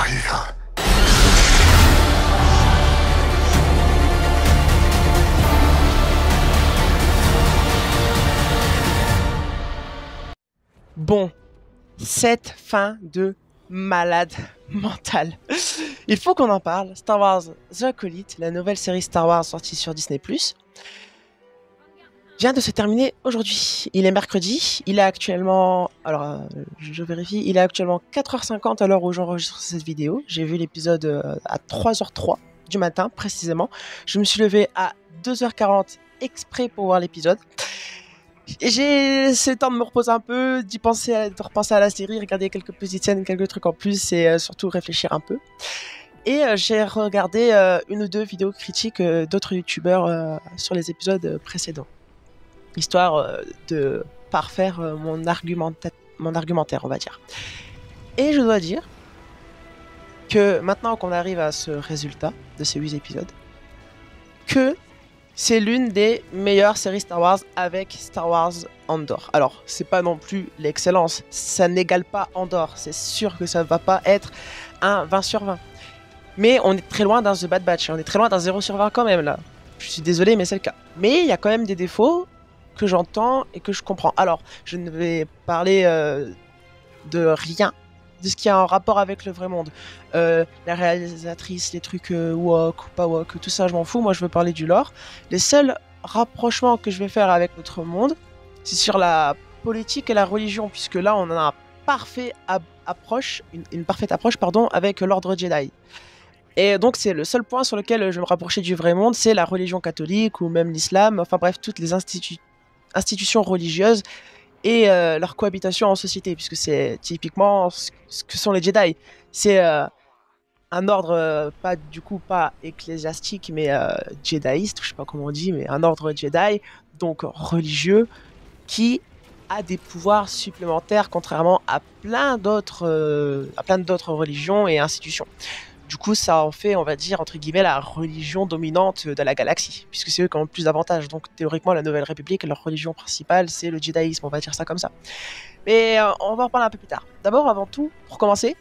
arrive. Bon, cette fin de malade mental. Il faut qu'on en parle. Star Wars The Acolyte, la nouvelle série Star Wars sortie sur Disney+, vient de se terminer aujourd'hui. Il est mercredi, il est actuellement... Alors, je vérifie, il est actuellement 4h50 à l'heure où j'enregistre cette vidéo. J'ai vu l'épisode à 3h03 du matin, précisément. Je me suis levé à 2h40 exprès pour voir l'épisode. J'ai essayé le temps de me reposer un peu, de repenser à la série, regarder quelques petites scènes, quelques trucs en plus et surtout réfléchir un peu. Et j'ai regardé une ou deux vidéos critiques d'autres youtubeurs sur les épisodes précédents, histoire de parfaire mon argumentaire, on va dire. Et je dois dire que maintenant qu'on arrive à ce résultat de ces 8 épisodes, que c'est l'une des meilleures séries Star Wars avec Star Wars Andor. Alors, c'est pas non plus l'excellence, ça n'égale pas Andor, c'est sûr que ça va pas être un 20 sur 20. Mais on est très loin d'un The Bad Batch, on est très loin d'un 0 sur 20 quand même là. Je suis désolé, mais c'est le cas. Mais il y a quand même des défauts que j'entends et que je comprends. Alors, je ne vais parler de rien de ce qui a un rapport avec le vrai monde. La réalisatrice, les trucs woke ou pas woke, tout ça je m'en fous, moi je veux parler du lore. Les seuls rapprochements que je vais faire avec notre monde, c'est sur la politique et la religion, puisque là on a une parfaite approche avec l'ordre Jedi. Et donc c'est le seul point sur lequel je me rapprochais du vrai monde, c'est la religion catholique ou même l'islam, enfin bref, toutes les institutions religieuses et leur cohabitation en société, puisque c'est typiquement ce que sont les Jedi. C'est un ordre, pas ecclésiastique, mais jédaïste, je sais pas comment on dit, mais un ordre Jedi, donc religieux, qui a des pouvoirs supplémentaires, contrairement à plein d'autres religions et institutions. Du coup, ça en fait, on va dire, entre guillemets, la religion dominante de la galaxie, puisque c'est eux qui ont le plus d'avantages. Donc, théoriquement, la Nouvelle République, leur religion principale, c'est le djihadisme, on va dire ça comme ça. Mais on va en parler un peu plus tard. D'abord, avant tout, pour commencer,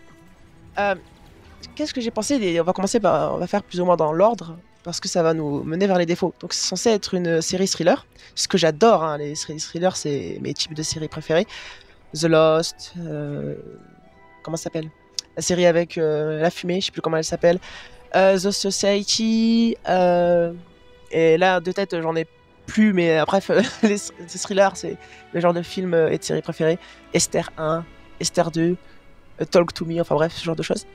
qu'est-ce que j'ai pensé On va faire plus ou moins dans l'ordre, parce que ça va nous mener vers les défauts. Donc, c'est censé être une série thriller, ce que j'adore, hein, les séries thrillers, c'est mes types de séries préférés. The Lost, comment ça s'appelle ? La série avec la fumée, je sais plus comment elle s'appelle. The Society. Et là, de tête, j'en ai plus, mais bref, les thrillers, c'est le genre de film et de série préférée. Esther 1, Esther 2, Talk to Me, enfin bref, ce genre de choses.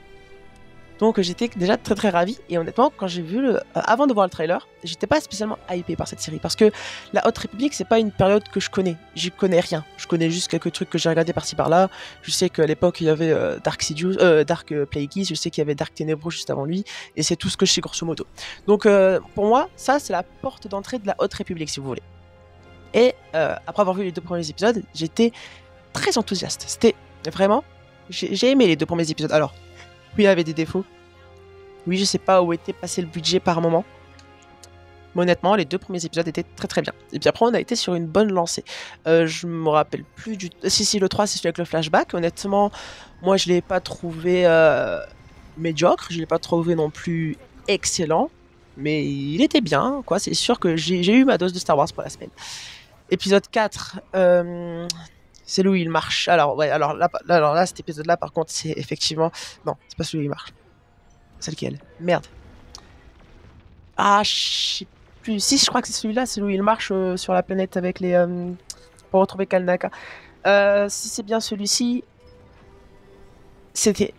Donc j'étais déjà très très ravi, et honnêtement quand j'ai vu avant de voir le trailer, j'étais pas spécialement hypé par cette série, parce que la Haute République c'est pas une période que je connais, j'y connais rien, je connais juste quelques trucs que j'ai regardé par-ci par-là. Je sais qu'à l'époque il y avait Dark Plagueis, je sais qu'il y avait Dark Tenebro juste avant lui, et c'est tout ce que je sais grosso modo. Donc pour moi ça c'est la porte d'entrée de la Haute République si vous voulez. Et après avoir vu les 2 premiers épisodes, j'étais très enthousiaste, c'était vraiment, j'ai aimé les 2 premiers épisodes. Alors oui, il y avait des défauts. Oui, je sais pas où était passé le budget par moment. Mais honnêtement, les 2 premiers épisodes étaient très très bien. Et puis après, on a été sur une bonne lancée. Je me rappelle plus du... Si, le 3, c'est celui avec le flashback. Honnêtement, moi, je l'ai pas trouvé médiocre. Je l'ai pas trouvé non plus excellent. Mais il était bien, quoi. C'est sûr que j'ai eu ma dose de Star Wars pour la semaine. Épisode 4... c'est là où il marche. Alors là, cet épisode-là, par contre, c'est effectivement... Non, c'est pas celui où il marche. C'est lequel ? Merde. Ah, je sais plus. Si, je crois que c'est celui-là, c'est où il marche sur la planète avec les... pour retrouver Kalnaka. Si c'est bien celui-ci, c'était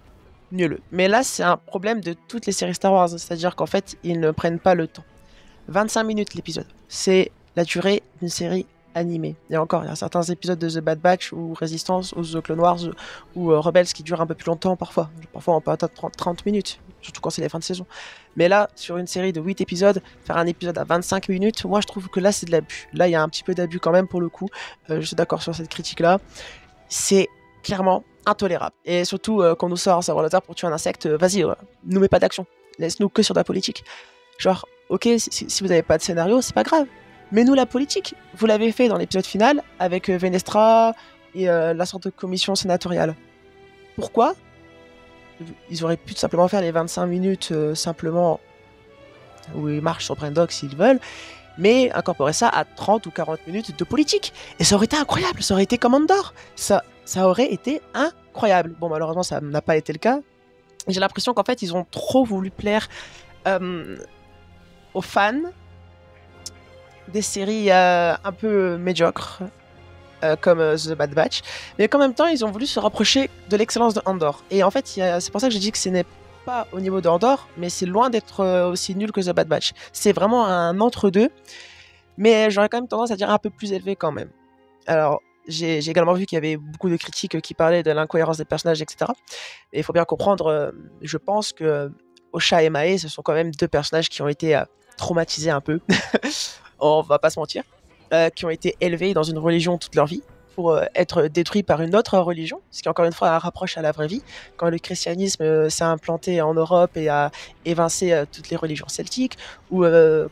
nul. Mais là, c'est un problème de toutes les séries Star Wars. C'est-à-dire qu'en fait, ils ne prennent pas le temps. 25 minutes l'épisode. C'est la durée d'une série animée. Et encore, il y a certains épisodes de The Bad Batch ou Resistance ou The Clone Wars ou Rebels qui durent un peu plus longtemps parfois. Parfois, on peut attendre 30 minutes, surtout quand c'est les fins de saison. Mais là, sur une série de 8 épisodes, faire un épisode à 25 minutes, moi je trouve que là c'est de l'abus. Là, il y a un petit peu d'abus quand même pour le coup. Je suis d'accord sur cette critique-là. C'est clairement intolérable. Et surtout, qu'on nous sort un sabre laser pour tuer un insecte, vas-y, nous mets pas d'action. Laisse-nous que sur de la politique. Genre, ok, si vous n'avez pas de scénario, c'est pas grave. Mais nous, la politique, vous l'avez fait dans l'épisode final avec Venestra et la sorte de commission sénatoriale. Pourquoi ils auraient pu tout simplement faire les 25 minutes simplement où ils marchent sur Brendock s'ils veulent, mais incorporer ça à 30 ou 40 minutes de politique. Et ça aurait été incroyable, ça aurait été comme Andor. Ça aurait été incroyable. Bon, malheureusement, ça n'a pas été le cas. J'ai l'impression qu'en fait, ils ont trop voulu plaire aux fans des séries un peu médiocres, comme The Bad Batch, mais qu'en même temps, ils ont voulu se rapprocher de l'excellence de Andor. Et en fait, c'est pour ça que j'ai dit que ce n'est pas au niveau de Andor, mais c'est loin d'être aussi nul que The Bad Batch. C'est vraiment un entre-deux, mais j'aurais quand même tendance à dire un peu plus élevé quand même. Alors, j'ai également vu qu'il y avait beaucoup de critiques qui parlaient de l'incohérence des personnages, etc. Et il faut bien comprendre, je pense que Osha et Mae, ce sont quand même deux personnages qui ont été traumatisés un peu, on va pas se mentir, qui ont été élevés dans une religion toute leur vie, pour être détruits par une autre religion, ce qui encore une fois rapproche à la vraie vie, quand le christianisme s'est implanté en Europe et a évincé toutes les religions celtiques, ou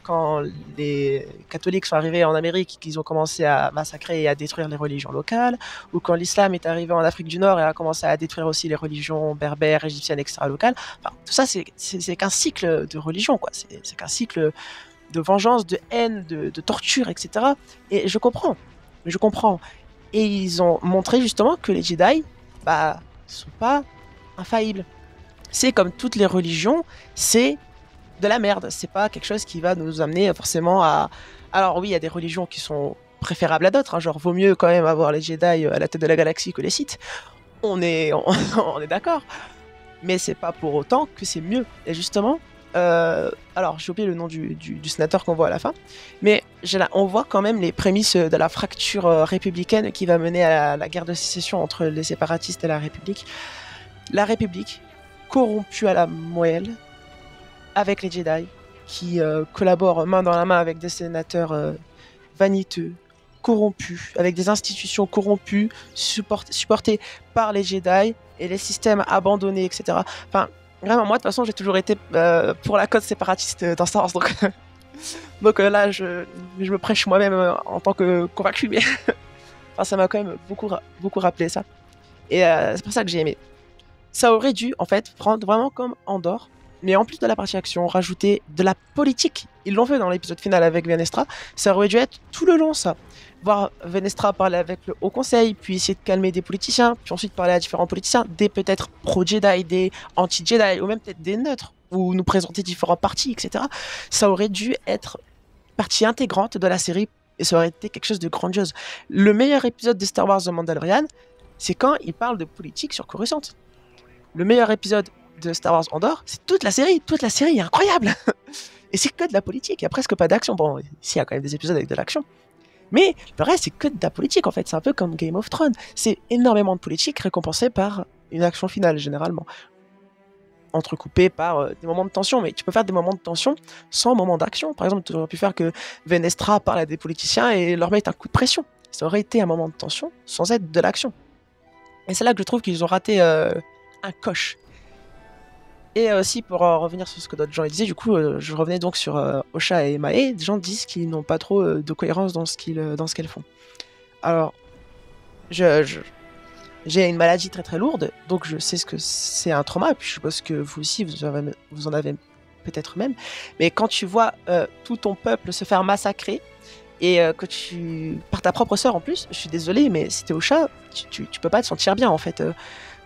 quand les catholiques sont arrivés en Amérique et qu'ils ont commencé à massacrer et à détruire les religions locales, ou quand l'islam est arrivé en Afrique du Nord et a commencé à détruire aussi les religions berbères, égyptiennes, etc. locales. Enfin, tout ça, c'est qu'un cycle de religion, quoi. C'est qu'un cycle de vengeance, de haine, de torture, etc. Et je comprends. Et ils ont montré justement que les Jedi, bah, sont pas infaillibles. C'est comme toutes les religions, c'est de la merde. C'est pas quelque chose qui va nous amener forcément à... Alors oui, il y a des religions qui sont préférables à d'autres, hein, genre vaut mieux quand même avoir les Jedi à la tête de la galaxie que les Sith. On est d'accord. Mais c'est pas pour autant que c'est mieux. Et justement, alors j'ai oublié le nom du sénateur qu'on voit à la fin, mais on voit quand même les prémices de la fracture républicaine qui va mener à la guerre de sécession entre les séparatistes et la République. La République, corrompue à la moelle, avec les Jedi, qui collaborent main dans la main avec des sénateurs vaniteux, corrompus, avec des institutions corrompues, supportées par les Jedi, et les systèmes abandonnés, etc. Enfin, vraiment, moi, de toute façon, j'ai toujours été pour la cause séparatiste dans Star Wars, donc là, je me prêche moi-même en tant que convaincu, mais enfin, ça m'a quand même beaucoup rappelé ça. Et c'est pour ça que j'ai aimé. Ça aurait dû, en fait, prendre vraiment comme Andor, mais en plus de la partie action, rajouter de la politique. Ils l'ont fait dans l'épisode final avec Venestra. Ça aurait dû être tout le long, ça. Voir Venestra parler avec le Haut Conseil, puis essayer de calmer des politiciens, puis ensuite parler à différents politiciens, des peut-être pro-Jedi, des anti-Jedi, ou même peut-être des neutres, ou nous présenter différents partis, etc. Ça aurait dû être partie intégrante de la série, et ça aurait été quelque chose de grandiose. Le meilleur épisode de Star Wars The Mandalorian, c'est quand il parle de politique sur Coruscant. Le meilleur épisode de Star Wars Andor, c'est toute la série est incroyable. Et c'est que de la politique, il n'y a presque pas d'action. Bon, ici il y a quand même des épisodes avec de l'action, mais le reste c'est que de la politique en fait, c'est un peu comme Game of Thrones, c'est énormément de politique récompensée par une action finale généralement, entrecoupée par des moments de tension, mais tu peux faire des moments de tension sans moment d'action. Par exemple, tu aurais pu faire que Venestra parle à des politiciens et leur mette un coup de pression, ça aurait été un moment de tension sans être de l'action. Et c'est là que je trouve qu'ils ont raté un coche. Et aussi, pour revenir sur ce que d'autres gens disaient, du coup, je revenais donc sur Osha et Mae. Des gens disent qu'ils n'ont pas trop de cohérence dans ce qu'elles font. Alors, j'ai une maladie très très lourde, donc je sais ce que c'est un trauma, et puis je suppose que vous aussi, vous en avez peut-être même. Mais quand tu vois tout ton peuple se faire massacrer, et que par ta propre sœur en plus, je suis désolé, mais si t'es Osha, tu peux pas te sentir bien en fait.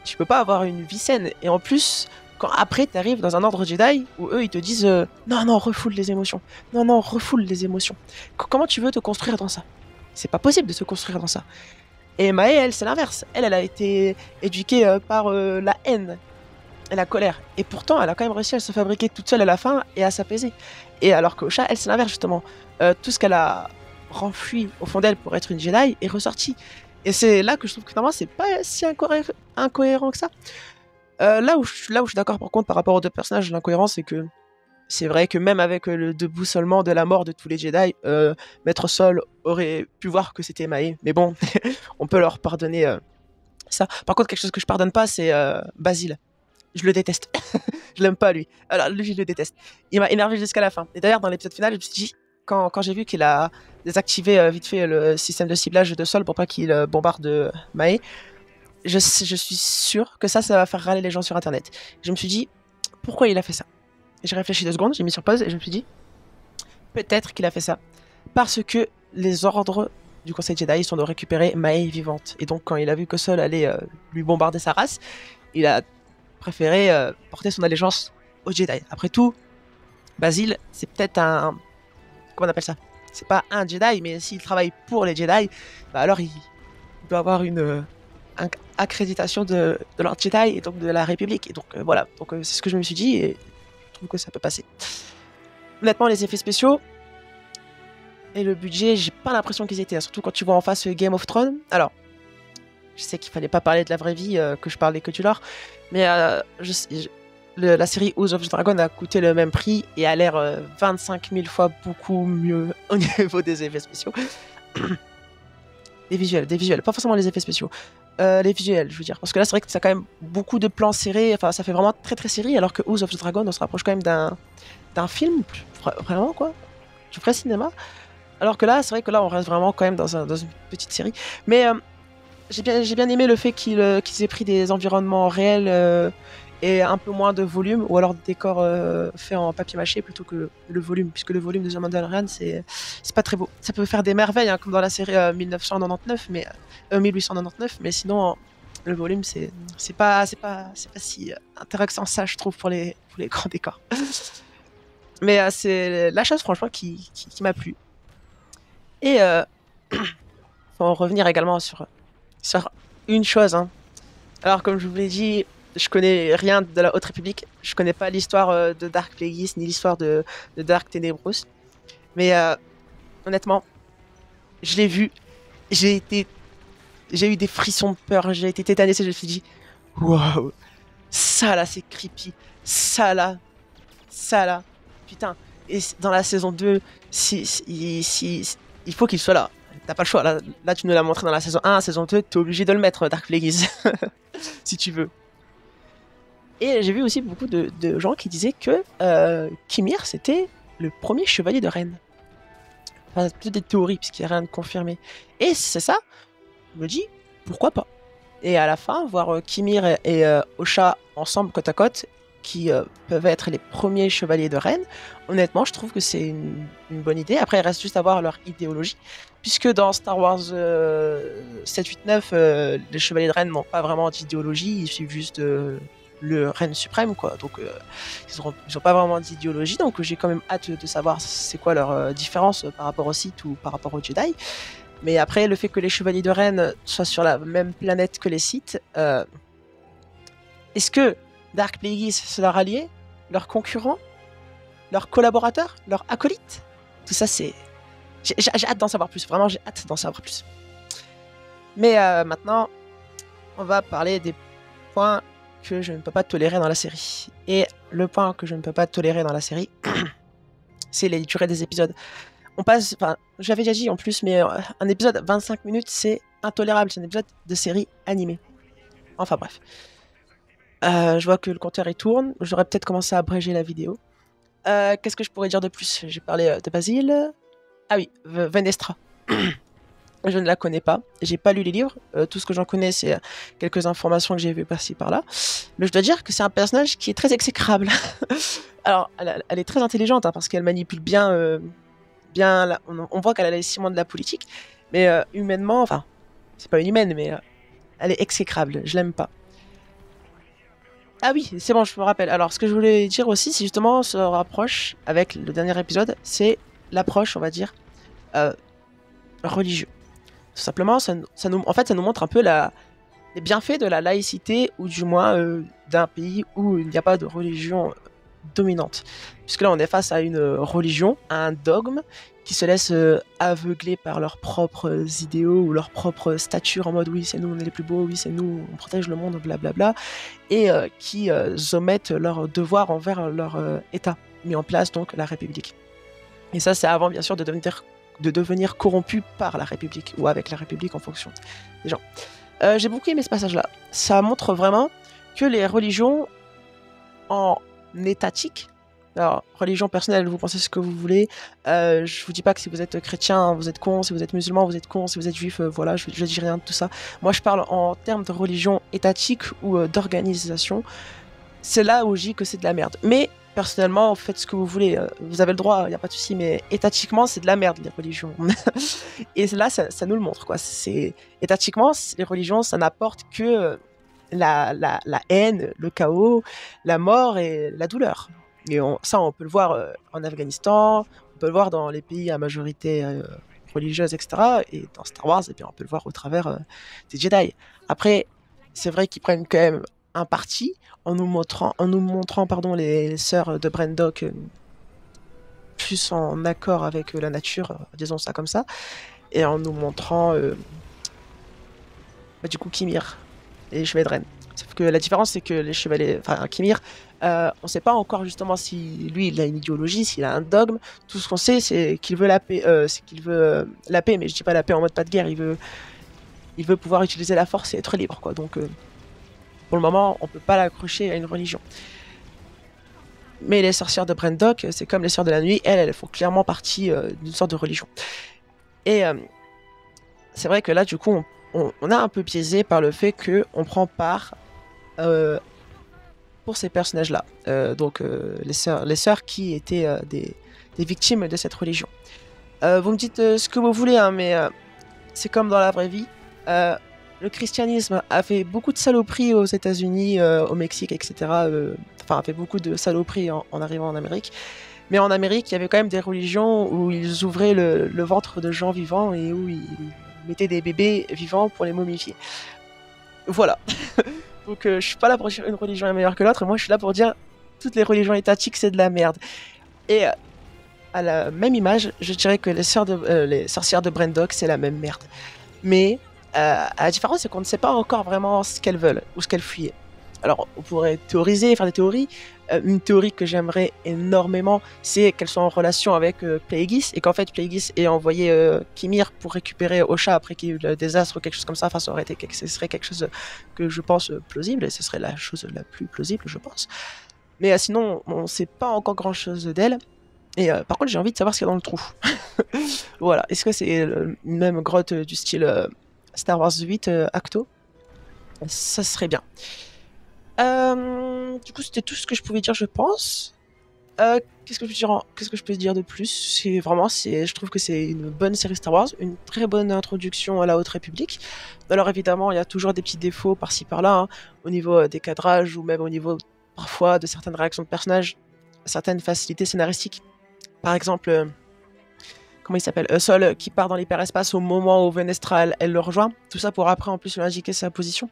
Tu peux pas avoir une vie saine. Et en plus, quand après t'arrives dans un ordre Jedi où eux ils te disent non, refoule les émotions. Non, refoule les émotions. Comment tu veux te construire dans ça? C'est pas possible de se construire dans ça. Et Mae, elle, c'est l'inverse. Elle a été éduquée par la haine et la colère. Et pourtant, elle a quand même réussi à se fabriquer toute seule à la fin et à s'apaiser. Et alors que Osha, elle, c'est l'inverse justement. Tout ce qu'elle a renfui au fond d'elle pour être une Jedi est ressorti. Et c'est là que je trouve que finalement c'est pas si incohérent que ça. Là où je suis d'accord par contre par rapport aux deux personnages, l'incohérence c'est que c'est vrai que même avec le déboussolement de la mort de tous les Jedi, Maître Sol aurait pu voir que c'était Mae. Mais bon, on peut leur pardonner ça. Par contre, quelque chose que je pardonne pas, c'est Basile. Je le déteste. Je l'aime pas lui. Alors lui, je le déteste. Il m'a énervé jusqu'à la fin. Et d'ailleurs, dans l'épisode final, je me suis dit, quand j'ai vu qu'il a désactivé vite fait le système de ciblage de sol pour pas qu'il bombarde Mae, je suis sûr que ça va faire râler les gens sur Internet. Je me suis dit, pourquoi il a fait ça? J'ai réfléchi 2 secondes, j'ai mis sur pause et je me suis dit, peut-être qu'il a fait ça parce que les ordres du Conseil Jedi sont de récupérer Maë vivante. Et donc, quand il a vu que Sol allait lui bombarder sa race, il a préféré porter son allégeance aux Jedi. Après tout, Basile, c'est peut-être un... Comment on appelle ça? C'est pas un Jedi, mais s'il travaille pour les Jedi, bah alors il doit avoir une accréditation de l'ordre Jedi et donc de la République. Et donc voilà, donc c'est ce que je me suis dit et je trouve que ça peut passer. Honnêtement, les effets spéciaux et le budget, j'ai pas l'impression qu'ils étaient, surtout quand tu vois en face Game of Thrones. Alors, je sais qu'il fallait pas parler de la vraie vie, que je parlais que du lore, mais la série House of the Dragon a coûté le même prix et a l'air 25 000 fois beaucoup mieux au niveau des effets spéciaux. Des visuels, pas forcément les effets spéciaux. Les visuels, je veux dire. Parce que là, c'est vrai que ça a quand même beaucoup de plans serrés, enfin, ça fait vraiment très très série, alors que House of the Dragon, on se rapproche quand même d'un film, vraiment quoi, du vrai cinéma. Alors que là, c'est vrai que là, on reste vraiment quand même dans une petite série. Mais j'ai bien aimé le fait qu'ils aient pris des environnements réels et un peu moins de volume, ou alors des décors faits en papier mâché plutôt que le volume, puisque le volume de The Mandalorian, c'est pas très beau. Ça peut faire des merveilles, hein, comme dans la série 1999, 1899, mais sinon, le volume, c'est pas si intéressant, ça, je trouve, pour les grands décors. Mais c'est la chose, franchement, qui m'a plu. Et faut en revenir également sur une chose. Hein. Alors, comme je vous l'ai dit, je connais rien de la Haute République. Je connais pas l'histoire de Dark Plagueis ni l'histoire de Dark Tenebrous. Mais honnêtement, je l'ai vu. J'ai eu des frissons de peur. J'ai été tétanisé. Je me suis dit, waouh, ça là, c'est creepy. Ça là. Putain. Et dans la saison 2, il faut qu'il soit là. T'as pas le choix. Là, tu nous l'as montré dans la saison 1, saison 2, t'es obligé de le mettre, Dark Plagueis. Si tu veux. Et j'ai vu aussi beaucoup de gens qui disaient que Kimir, c'était le premier chevalier de Rennes. Enfin, c'est plutôt des théories, puisqu'il n'y a rien de confirmé. Et c'est ça, je me dis, pourquoi pas? Et à la fin, voir Kimir et Osha ensemble côte à côte, qui peuvent être les premiers chevaliers de Rennes, honnêtement, je trouve que c'est une bonne idée. Après, il reste juste à voir leur idéologie, puisque dans Star Wars 7, 8, 9, les chevaliers de Rennes n'ont pas vraiment d'idéologie, ils suivent juste le Reine suprême, quoi. Donc, ils ont pas vraiment d'idéologie, donc j'ai quand même hâte de savoir c'est quoi leur différence par rapport au Sith ou par rapport aux Jedi. Mais après, le fait que les chevaliers de Rennes soient sur la même planète que les Sith, est-ce que Dark Plagueis, c'est leur allié, leur concurrent, leur collaborateur, leur acolyte? Tout ça, c'est... J'ai hâte d'en savoir plus, vraiment, j'ai hâte d'en savoir plus. Mais maintenant, on va parler des points que je ne peux pas tolérer dans la série. Et le point que je ne peux pas tolérer dans la série, c'est les durées des épisodes. On passe, enfin, j'avais déjà dit en plus, mais un épisode 25 minutes, c'est intolérable. C'est un épisode de série animée. Enfin bref. Je vois que le compteur il tourne. J'aurais peut-être commencé à abréger la vidéo. Qu'est-ce que je pourrais dire de plus? J'ai parlé de Basile. Ah oui, Venestra. Je ne la connais pas. J'ai pas lu les livres. Tout ce que j'en connais, c'est quelques informations que j'ai vues par-ci par-là. Mais je dois dire que c'est un personnage qui est très exécrable. Alors, elle est très intelligente, hein, parce qu'elle manipule bien. On voit qu'elle a les ciments de la politique. Mais humainement, enfin, c'est pas une humaine, mais elle est exécrable. Je l'aime pas. Ah oui, c'est bon, je me rappelle. Alors, ce que je voulais dire aussi, c'est justement se rapproche avec le dernier épisode, c'est l'approche, on va dire, religieux. Tout simplement, ça nous montre un peu les bienfaits de la laïcité, ou du moins d'un pays où il n'y a pas de religion dominante. Puisque là, on est face à une religion, à un dogme, qui se laisse aveugler par leurs propres idéaux ou leurs propres statures en mode oui, c'est nous, on est les plus beaux, oui, c'est nous, on protège le monde, blablabla, et qui omettent leurs devoirs envers leur État, mis en place donc la République. Et ça, c'est avant, bien sûr, de devenir corrompu par la République, ou avec la République en fonction des gens. J'ai beaucoup aimé ce passage-là. Ça montre vraiment que les religions en étatique Alors, religion personnelle, vous pensez ce que vous voulez. Je vous dis pas que si vous êtes chrétien, vous êtes con, si vous êtes musulman, vous êtes con, si vous êtes juif, voilà, je dis rien de tout ça. Moi, je parle en termes de religion étatique ou d'organisation. C'est là où je dis que c'est de la merde. Mais, personnellement, faites ce que vous voulez. Vous avez le droit, il n'y a pas de souci, mais étatiquement, c'est de la merde, les religions. Et là, ça nous le montre, quoi. Étatiquement, les religions, ça n'apporte que la haine, le chaos, la mort et la douleur. Et ça, on peut le voir en Afghanistan, on peut le voir dans les pays à majorité religieuse, etc. Et dans Star Wars, et puis on peut le voir au travers des Jedi. Après, c'est vrai qu'ils prennent quand même un parti en nous montrant pardon, les sœurs de Brendok plus en accord avec la nature, disons ça comme ça, et en nous montrant du coup Kimir et les chevaliers de Ren. Sauf que la différence, c'est que les chevaliers, enfin Kimir, on ne sait pas encore justement si lui il a une idéologie, s'il a un dogme. Tout ce qu'on sait, c'est qu'il veut la paix, la paix, mais je dis pas la paix en mode pas de guerre. Il veut pouvoir utiliser la force et être libre, quoi. Donc pour le moment, on peut pas l'accrocher à une religion. Mais les sorcières de Brendok, c'est comme les sœurs de la nuit, elles font clairement partie d'une sorte de religion. Et c'est vrai que là, du coup, on a un peu biaisé par le fait qu'on prend part pour ces personnages-là. Donc, les sœurs qui étaient des victimes de cette religion. Vous me dites ce que vous voulez, hein, mais c'est comme dans la vraie vie. Le christianisme a fait beaucoup de saloperies aux États-Unis, au Mexique, etc. Enfin, a fait beaucoup de saloperies en arrivant en Amérique. Mais en Amérique, il y avait quand même des religions où ils ouvraient le ventre de gens vivants et où ils mettaient des bébés vivants pour les momifier. Voilà. Donc je suis pas là pour dire une religion est meilleure que l'autre, moi je suis là pour dire toutes les religions étatiques c'est de la merde. Et à la même image, je dirais que les sorcières de Brendok c'est la même merde. Mais la différence c'est qu'on ne sait pas encore vraiment ce qu'elles veulent ou ce qu'elles fuient. Alors on pourrait théoriser, faire des théories. Une théorie que j'aimerais énormément, c'est qu'elles sont en relation avec Plagueis et qu'en fait Plagueis ait envoyé Kimir pour récupérer Osha après qu'il y ait eu le désastre ou quelque chose comme ça. Enfin, ce serait quelque chose que je pense plausible et ce serait la chose la plus plausible, je pense. Mais sinon, on ne sait pas encore grand chose d'elle. Et par contre, j'ai envie de savoir ce qu'il y a dans le trou. Voilà. Est-ce que c'est une même grotte du style Star Wars 8 Acto? Ça serait bien. Du coup, c'était tout ce que je pouvais dire, je pense. Qu'est-ce que je peux dire de plus? Je trouve que c'est une bonne série Star Wars, une très bonne introduction à la Haute République. Alors évidemment, il y a toujours des petits défauts par-ci par-là, hein, au niveau des cadrages ou même au niveau parfois de certaines réactions de personnages, certaines facilités scénaristiques. Par exemple, comment il s'appelle, Sol qui part dans l'hyperespace au moment où Venestra elle le rejoint. Tout ça pour après en plus lui indiquer sa position.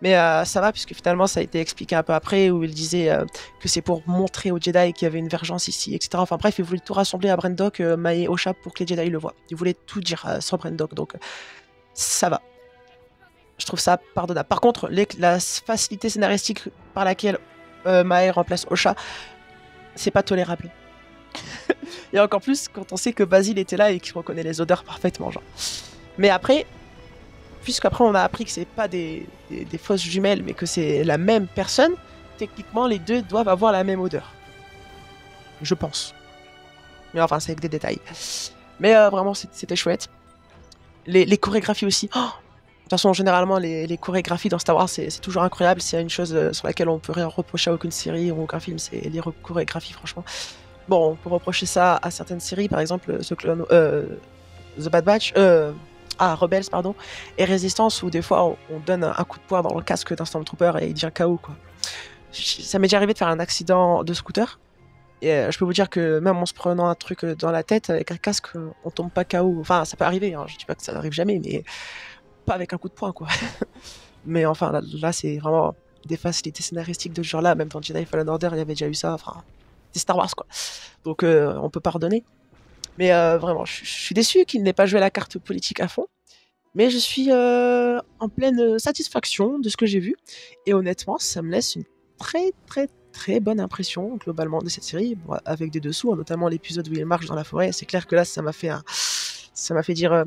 Mais ça va puisque finalement ça a été expliqué un peu après où il disait que c'est pour montrer aux Jedi qu'il y avait une vergence ici, etc. Enfin bref, il voulait tout rassembler à Brendok, Mae et Osha pour que les Jedi le voient. Il voulait tout dire sur Brendok, donc ça va. Je trouve ça pardonnable. Par contre, la facilité scénaristique par laquelle Mae remplace Osha, c'est pas tolérable. Et encore plus quand on sait que Basil était là et qu'il reconnaît les odeurs parfaitement, genre. Mais après, puisqu'après on a appris que c'est pas des fausses jumelles, mais que c'est la même personne, techniquement les deux doivent avoir la même odeur. Je pense. Mais enfin, c'est avec des détails. Mais vraiment, c'était chouette. Les chorégraphies aussi. Oh, de toute façon, généralement, les chorégraphies dans Star Wars, c'est toujours incroyable. C'est une chose sur laquelle on peut rien reprocher à aucune série ou aucun film, c'est les chorégraphies, franchement. Bon, on peut reprocher ça à certaines séries, par exemple The Bad Batch, Rebels, pardon, et Resistance, où des fois on donne un coup de poing dans le casque d'un Stormtrooper et il devient KO, quoi. Ça m'est déjà arrivé de faire un accident de scooter, et je peux vous dire que même en se prenant un truc dans la tête, avec un casque, on tombe pas KO. Enfin, ça peut arriver, hein, je dis pas que ça n'arrive jamais, mais pas avec un coup de poing, quoi. Mais enfin, là c'est vraiment des facilités scénaristiques de ce genre-là, même dans Jedi Fallen Order, il y avait déjà eu ça, enfin... c'est Star Wars, quoi. Donc on peut pardonner. Mais vraiment, je suis déçu qu'il n'ait pas joué la carte politique à fond. Mais je suis en pleine satisfaction de ce que j'ai vu. Et honnêtement, ça me laisse une très très très bonne impression globalement de cette série, bon, avec des dessous, hein, notamment l'épisode où il marche dans la forêt. C'est clair que là, ça m'a fait dire,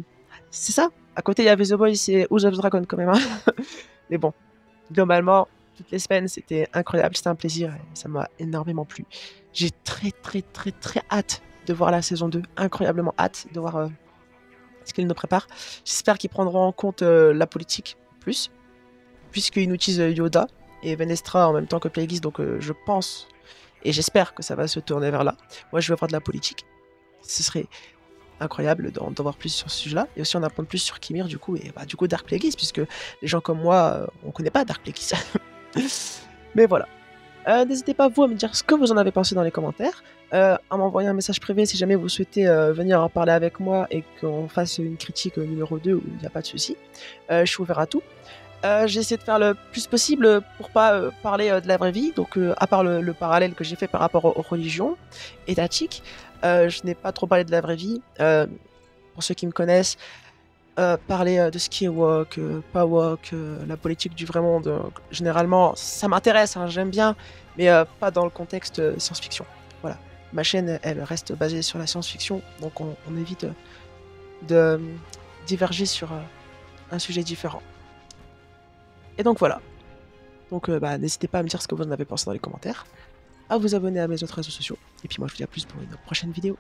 c'est ça. À côté, il y avait The Boys et House of Dragon quand même. Hein. Mais bon, globalement, toutes les semaines, c'était incroyable, c'était un plaisir et ça m'a énormément plu. J'ai très hâte de voir la saison 2, incroyablement hâte de voir ce qu'ils nous préparent. J'espère qu'ils prendront en compte la politique plus, puisqu'ils nous utilisent Yoda et Venestra en même temps que Plagueis, donc je pense et j'espère que ça va se tourner vers là. Moi, je veux voir de la politique. Ce serait incroyable d'en voir plus sur ce sujet-là, et aussi en apprendre plus sur Kimir, du coup, et bah, du coup, Dark Plagueis, puisque les gens comme moi, on connaît pas Dark Plagueis. Mais voilà. N'hésitez pas, vous, à me dire ce que vous en avez pensé dans les commentaires, à m'envoyer un message privé si jamais vous souhaitez venir en parler avec moi et qu'on fasse une critique numéro 2 où il n'y a pas de souci. Je suis ouvert à tout. J'ai essayé de faire le plus possible pour pas parler de la vraie vie, donc à part le parallèle que j'ai fait par rapport aux religions étatiques, je n'ai pas trop parlé de la vraie vie. Pour ceux qui me connaissent, parler de ce qui est woke, pas woke, la politique du vrai monde, généralement ça m'intéresse, hein, j'aime bien, mais pas dans le contexte science-fiction. Voilà, ma chaîne elle reste basée sur la science-fiction, donc on évite de diverger sur un sujet différent. Et donc voilà. Donc bah, n'hésitez pas à me dire ce que vous en avez pensé dans les commentaires, à vous abonner à mes autres réseaux sociaux, et puis moi je vous dis à plus pour une prochaine vidéo.